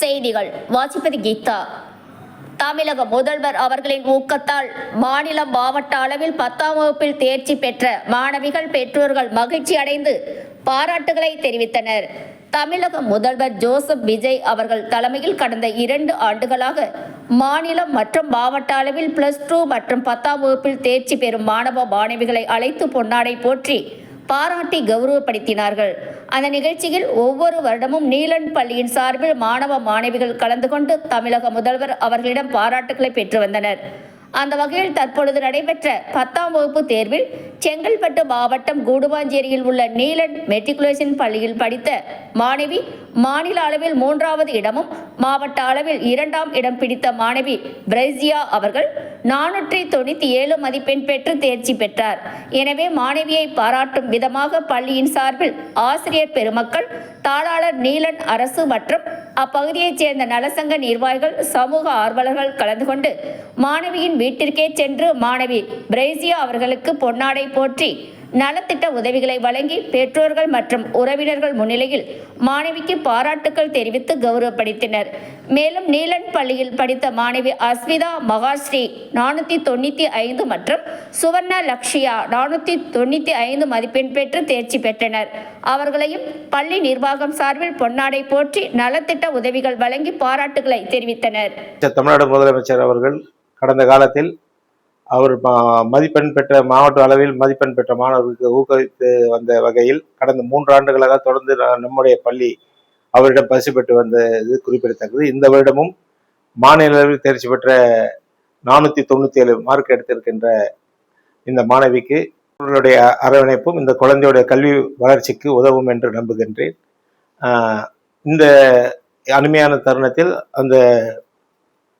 செய்திகள் வாசிப்பது கீதா. தமிழக முதல்வர் அவர்களின் ஊக்கத்தால் மாநிலம் மாவட்ட அளவில் 10ஆம் வகுப்பில் தேர்ச்சி பெற்ற மாணவிகள் பெற்றோர்கள் மகிழ்ச்சி அடைந்து பாராட்டுகளை தெரிவித்தனர். தமிழக முதல்வர் ஜோசப் விஜய் அவர்கள் தலைமையில் கடந்த 2 ஆண்டுகளாக மாநிலம் மற்றும் மாவட்ட அளவில் +2 மற்றும் 10ஆம் வகுப்பில் தேர்ச்சி பெறும் மாணவ மாணவிகளை அழைத்து பொன்னாடை போற்றி பாராட்டி கௌரவப்படுத்தினார்கள். அந்த நிகழ்ச்சியில் ஒவ்வொரு வருடமும் நீலன் பள்ளியின் சார்பில் மாணவ மாணவிகள் கலந்து கொண்டு தமிழக முதல்வர் அவர்களிடம் பாராட்டுகளை பெற்று வந்தனர். அந்த வகையில் தற்பொழுது நடைபெற்ற 10ஆம் வகுப்பு தேர்வில் செங்கல்பட்டு மாவட்டம் கூடுவாஞ்சேரியில் உள்ள நீலன் மெட்ரிகுலேஷன் பள்ளியில் படித்த மாணவி மாநில அளவில் 3வது இடமும் மாவட்ட அளவில் 2ஆம் இடம் பிடித்த மாணவி பிரைசியா அவர்கள் 497 மதிப்பெண் பெற்று தேர்ச்சி பெற்றார். எனவே மாணவியை பாராட்டும் விதமாக பள்ளியின் சார்பில் ஆசிரியர் பெருமக்கள், தாளாளர் நீலன் அரசு மற்றும் அப்பகுதியைச் சேர்ந்த நலசங்க நிர்வாகிகள், சமூக ஆர்வலர்கள் கலந்து கொண்டு மாணவியின் வீட்டிற்கே சென்று மாணவி பிரைசியா அவர்களுக்கு பொன்னாடை போற்றி நலத்திட்ட உதவிகளை வழங்கி பெற்றோர்கள் மற்றும் உறவினர்கள் முன்னிலையில் மாணவிக்கு பாராட்டுக்கள் தெரிவித்து கௌரவப்படுத்தினர். மேலும் நீலன் பள்ளியில் படித்த மாணவி அஸ்விதா மகாஸ்ரீ 495 மற்றும் சுவர்ண லக்ஷியா 495 மதிப்பெண் பெற்று தேர்ச்சி பெற்றனர். அவர்களையும் பள்ளி நிர்வாகம் சார்பில் பொன்னாடை போற்றி நலத்திட்ட உதவிகள் வழங்கி பாராட்டுகளை தெரிவித்தனர். தமிழ்நாடு முதலமைச்சர் அவர்கள் கடந்த காலத்தில் அவர் மதிப்பெண் பெற்ற மாவட்ட அளவில் மதிப்பெண் பெற்ற மாணவர்களுக்கு ஊக்குவித்து வந்த வகையில் கடந்த 3 ஆண்டுகளாக தொடர்ந்து நம்முடைய பள்ளி அவரிடம் பரிசு பெற்று வந்தது குறிப்பிடத்தக்கது. இந்த வருடமும் மாநில அளவில் தேர்ச்சி பெற்ற 497 மார்க் எடுத்திருக்கின்ற இந்த மாணவிக்கு அவர்களுடைய அரவணைப்பும் இந்த குழந்தையுடைய கல்வி வளர்ச்சிக்கு உதவும் என்று நம்புகின்றேன். இந்த அருமையான தருணத்தில் அந்த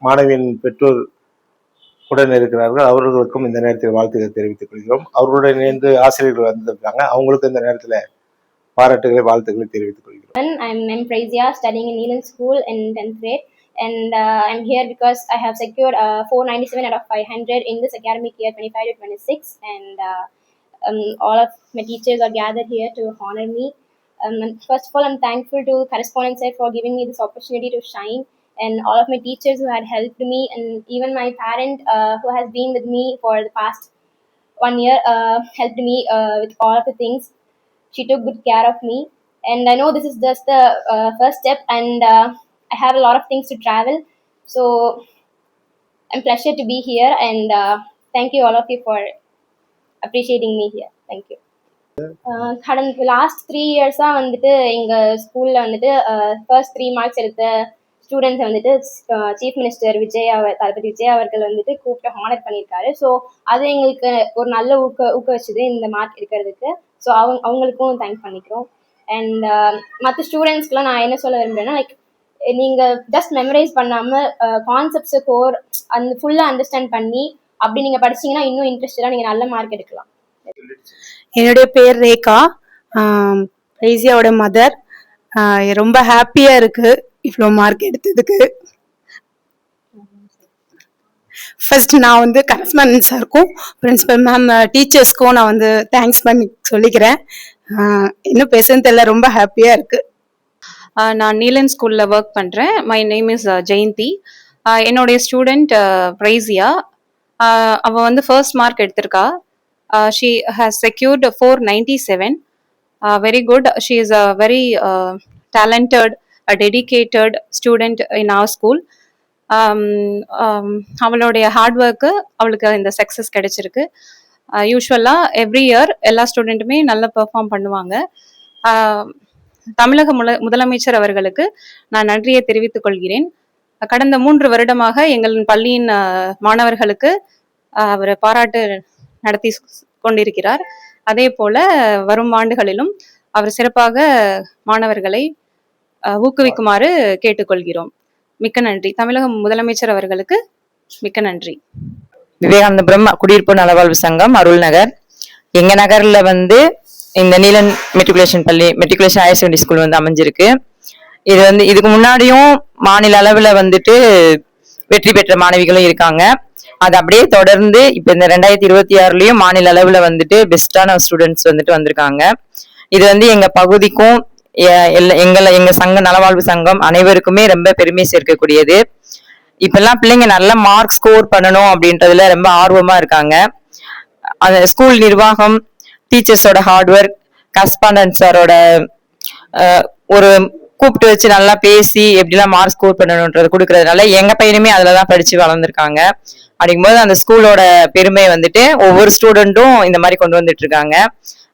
மாணவியின் பெற்றோர் உடன் இருக்கிறார்கள். அவர்களுக்கும் இந்த நேரத்தில் வாழ்த்துக்களை தெரிவித்துக் கொள்கிறோம். அவர்களுடன் இணைந்து ஆசிரியர்கள் வந்திருக்காங்க. அவங்களுக்கு இந்த நேரத்தில் பாராட்டுகளை வாழ்த்துக்களை தெரிவித்துக் கொள்கிறோம். I'm Praisya, studying in Neelan School in 10th grade, and I'm here because I have secured 497 out of 500 in this academic year 25-26, and all of my teachers are gathered here to honor me. First of all, I'm thankful to correspondence sir for giving me this opportunity to shine, and all of my teachers who had helped me, and even my parent who has been with me for the past 1 year helped me with all of the things. She took good care of me, and I know this is just the first step, and I have a lot of things to travel, so I'm pleasure to be here, and thank you all of you for appreciating me here. Thank you. கடந்த last 3 இயர்ஸாக வந்துட்டு எங்கள் ஸ்கூலில் வந்துட்டு first 3 marks எடுத்த ஸ்டூடெண்ட்ஸை வந்துட்டு chief minister தளபதி விஜய் அவர்கள் வந்துட்டு கூப்பிட்டு ஹானர் பண்ணியிருக்காரு. ஸோ அது எங்களுக்கு ஒரு நல்ல ஊக்குவிச்சது இந்த மார்க் எடுக்கிறதுக்கு. ஸோ அவங்களுக்கும் தேங்க் பண்ணிக்கிறோம். அண்ட் மற்ற ஸ்டூடெண்ட்ஸ்க்குலாம் நான் என்ன சொல்ல விரும்புகிறேன்னா, லைக் நீங்கள் ஜஸ்ட் மெமரைஸ் பண்ணாமல் கான்செப்ட்ஸை அந்த ஃபுல்லாக அண்டர்ஸ்டாண்ட் பண்ணி அப்படி நீங்கள் படிச்சிங்கன்னா இன்னும் இன்ட்ரெஸ்டடாக நீங்கள் நல்ல மார்க் எடுக்கலாம். என்னுடைய பேர் ரேகா, பிரைசியாவோட மதர். ரொம்ப ஹாப்பியா இருக்கு இவ்வளோ மார்க் எடுத்ததுக்கு. ஃபர்ஸ்ட் நான் வந்து கரஸ்பாண்டன்ட் சாருக்கும் பிரின்சிபல் மேம் டீச்சர்ஸ்க்கும் நான் வந்து தேங்க்ஸ் பண்ணி சொல்லிக்கிறேன். இன்னும் பேசுன்னு தெரியல, ரொம்ப ஹாப்பியா இருக்கு. நான் நீலன் ஸ்கூல்ல ஒர்க் பண்றேன். My name is Jayanthi. என்னுடைய ஸ்டூடெண்ட் பிரைசியா, அவ வந்து ஃபர்ஸ்ட் மார்க் எடுத்திருக்கா. She has secured 497. Very good. She is a very talented, a dedicated student in our school. அவளுடைய ஹார்ட் ஒர்க்கு அவளுக்கு இந்த சக்ஸஸ் கிடைச்சிருக்கு. யூஸ்வலாக எவ்ரி இயர் எல்லா ஸ்டூடெண்ட்டுமே நல்லா பெர்ஃபார்ம் பண்ணுவாங்க. தமிழக முதலமைச்சர் அவர்களுக்கு நான் நன்றியை தெரிவித்துக் கொள்கிறேன். கடந்த 3 வருடமாக எங்கள் பள்ளியின் மாணவர்களுக்கு அவர் பாராட்டு நடத்தி கொண்டிருக்கிறார். அதே போல வரும் ஆண்டுகளிலும் அவர் சிறப்பாக மாணவர்களை ஊக்குவிக்குமாறு கேட்டுக்கொள்கிறோம். மிக்க நன்றி. தமிழக முதலமைச்சர் அவர்களுக்கு மிக்க நன்றி. விவேகானந்தபுரம் குடியிருப்பு நலவாழ்வு சங்கம், அருள் நகர். எங்க நகர்ல வந்து இந்த நீலன் மெட்ரிகுலேஷன் பள்ளி, மெட்ரிகுலேஷன் ஹையர் செகண்டரி ஸ்கூல் வந்து அமைஞ்சிருக்கு. இது வந்து இதுக்கு முன்னாடியும் மாநில அளவுல வந்துட்டு வெற்றி பெற்ற மாணவிகளும் இருக்காங்க. அது அப்படியே தொடர்ந்து இப்ப இந்த 2026லயும் மாநில அளவுல வந்துட்டு பெஸ்டான ஸ்டூடெண்ட்ஸ் வந்துட்டு வந்திருக்காங்க. இது வந்து எங்க பகுதிக்கும் எங்க சங்க நலவாழ்வு சங்கம் அனைவருக்குமே ரொம்ப பெருமை சேர்க்கக்கூடியது. இப்பெல்லாம் பிள்ளைங்க நல்ல மார்க் ஸ்கோர் பண்ணணும் அப்படின்றதுல ரொம்ப ஆர்வமா இருக்காங்க. அந்த ஸ்கூல் நிர்வாகம், டீச்சர்ஸோட ஹார்ட் ஒர்க், கரஸ்பாண்டன்ட் சாரோட ஒரு கூப்பிட்டு வச்சு நல்லா பேசி எப்படிலாம் மார்க் ஸ்கோர் பண்ணணும்ன்றது கொடுக்கறதுனால எங்க பையனுமே அதுலதான் படிச்சு வளர்ந்துருக்காங்க. அப்படிங்கும்போது அந்த ஸ்கூலோட பெருமை வந்துட்டு ஒவ்வொரு ஸ்டூடெண்ட்டும் இந்த மாதிரி கொண்டு வந்துட்டு இருக்காங்க.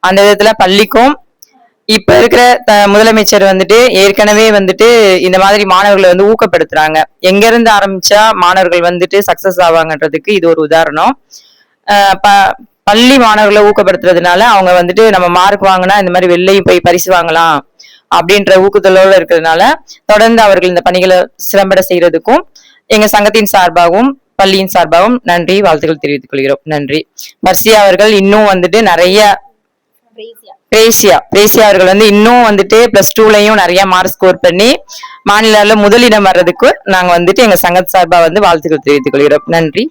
அந்த விதத்துல பள்ளிக்கும் இப்ப இருக்கிற முதலமைச்சர் வந்துட்டு ஏற்கனவே வந்துட்டு இந்த மாதிரி மாணவர்களை வந்து ஊக்கப்படுத்துறாங்க. எங்க இருந்து ஆரம்பிச்சா மாணவர்கள் வந்துட்டு சக்சஸ் ஆவாங்கன்றதுக்கு இது ஒரு உதாரணம். பள்ளி மாணவர்களை ஊக்கப்படுத்துறதுனால அவங்க வந்துட்டு நம்ம மார்க் வாங்கினா இந்த மாதிரி வெளிலையும் போய் பரிசு வாங்கலாம் அப்படின்ற ஊக்கத்தலோடு இருக்கிறதுனால தொடர்ந்து அவர்கள் இந்த பணிகளை சிறம்பட செய்யறதுக்கும் எங்க சங்கத்தின் சார்பாகவும் பள்ளியின் சார்பாகவும் நன்றி வாழ்த்துக்கள் தெரிவித்துக் கொள்கிறோம். நன்றி. மர்சியா அவர்கள் இன்னும் வந்துட்டு நிறைய பிரேசியா அவர்கள் வந்து இன்னும் வந்துட்டு +2லயும் நிறைய மார்க் ஸ்கோர் பண்ணி மாநில முதலிடம் வர்றதுக்கு நாங்க வந்துட்டு எங்க சங்க சார்பா வந்து வாழ்த்துக்கள் தெரிவித்துக் கொள்கிறோம். நன்றி.